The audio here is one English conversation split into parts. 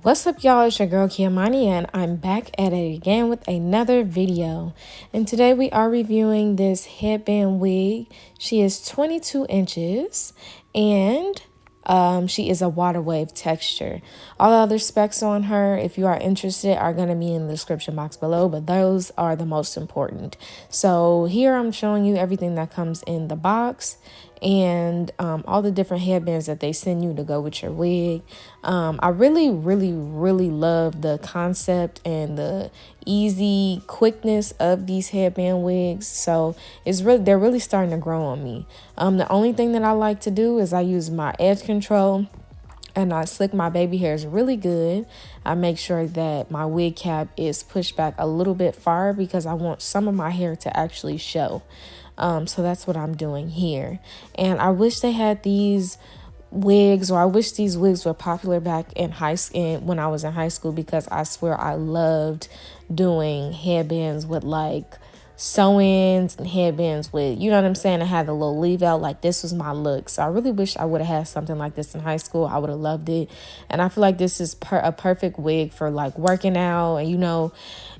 What's up, y'all? It's your girl Kiamani, and I'm back at it again with another video. And today we are reviewing this headband wig. She is 22 inches and she is a water wave texture. All the other specs on her, if you are interested, are going to be in the description box below, but those are the most important. So here I'm showing you everything that comes in the box and all the different headbands that they send you to go with your wig. I really love the concept and the easy quickness of these headband wigs. So they're really starting to grow on me. The only thing that I like to do is I use my edge control and I slick my baby hairs really good. I make sure that my wig cap is pushed back a little bit far because I want some of my hair to actually show. So that's what I'm doing here. And I wish they had these wigs, or I wish these wigs were popular back in high school, when I was in high school, because I swear I loved doing headbands with like sew-ins and headbands with, you know what I'm saying, I had the little leave out. Like, this was my look. So I really wish I would have had something like this in high school. I would have loved it. And I feel like this is a perfect wig for like working out. And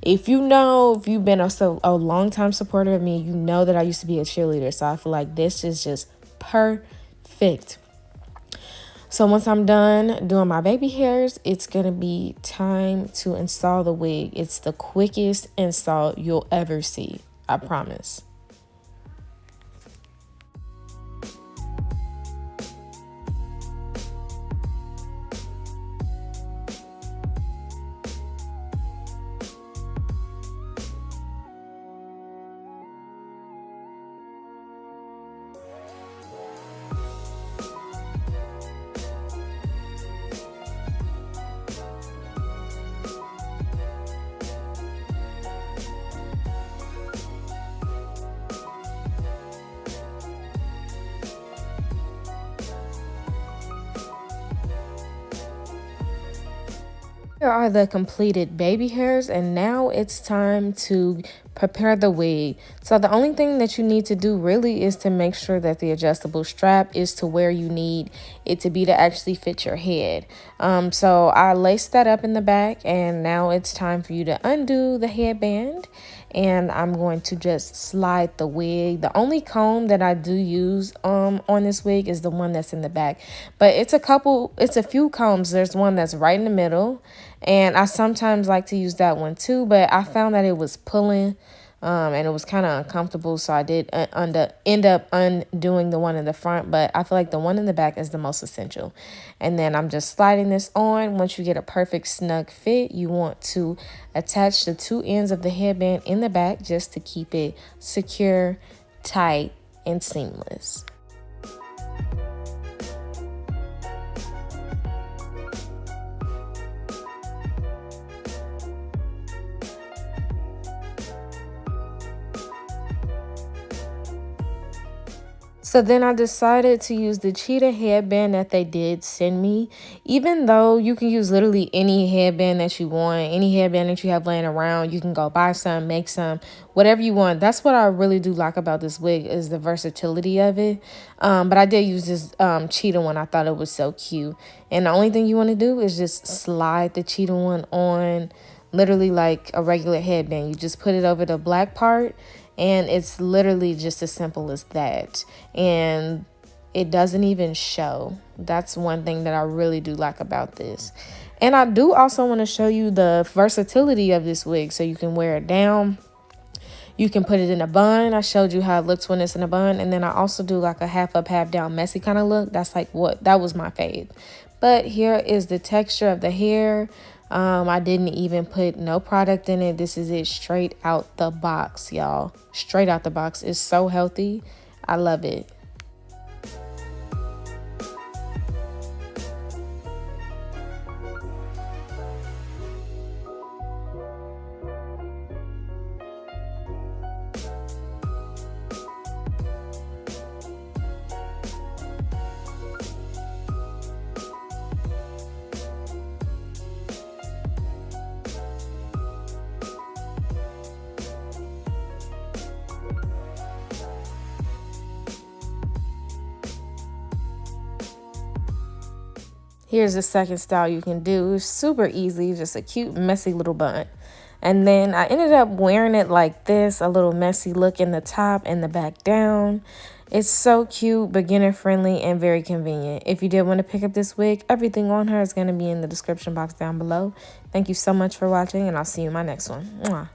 if you've been a long time supporter of me, you know that I used to be a cheerleader. So I feel like this is just perfect. So once I'm done doing my baby hairs, it's going to be time to install the wig. It's the quickest install you'll ever see. I promise. Here are the completed baby hairs, and now it's time to prepare the wig. So the only thing that you need to do really is to make sure that the adjustable strap is to where you need it to be to actually fit your head. So I laced that up in the back, and now it's time for you to undo the headband. And I'm going to just slide the wig. The only comb that I do use on this wig is the one that's in the back. But it's a few combs. There's one that's right in the middle, and I sometimes like to use that one too, but I found that it was pulling and it was kind of uncomfortable, so I did end up undoing the one in the front, but I feel like the one in the back is the most essential. And then I'm just sliding this on. Once you get a perfect snug fit, you want to attach the two ends of the headband in the back just to keep it secure, tight, and seamless. So then I decided to use the cheetah headband that they did send me, even though you can use literally any headband that you want, any headband that you have laying around. You can go buy some, make some, whatever you want. That's what I really do like about this wig, is the versatility of it. But I did use this cheetah one. I thought it was so cute. And the only thing you want to do is just slide the cheetah one on, literally like a regular headband. You just put it over the black part, and it's literally just as simple as that. And it doesn't even show. That's one thing that I really do like about this. And I do also want to show you the versatility of this wig, so you can wear it down. You can put it in a bun. I showed you how it looks when it's in a bun. And then I also do like a half up, half down messy kind of look. That was my fave. But here is the texture of the hair. I didn't even put no product in it. This is it straight out the box, y'all. Straight out the box. It's so healthy. I love it. Here's the second style you can do. It's super easy, just a cute, messy little bun. And then I ended up wearing it like this, a little messy look in the top and the back down. It's so cute, beginner friendly, and very convenient. If you did want to pick up this wig, everything on her is going to be in the description box down below. Thank you so much for watching, and I'll see you in my next one. Mwah.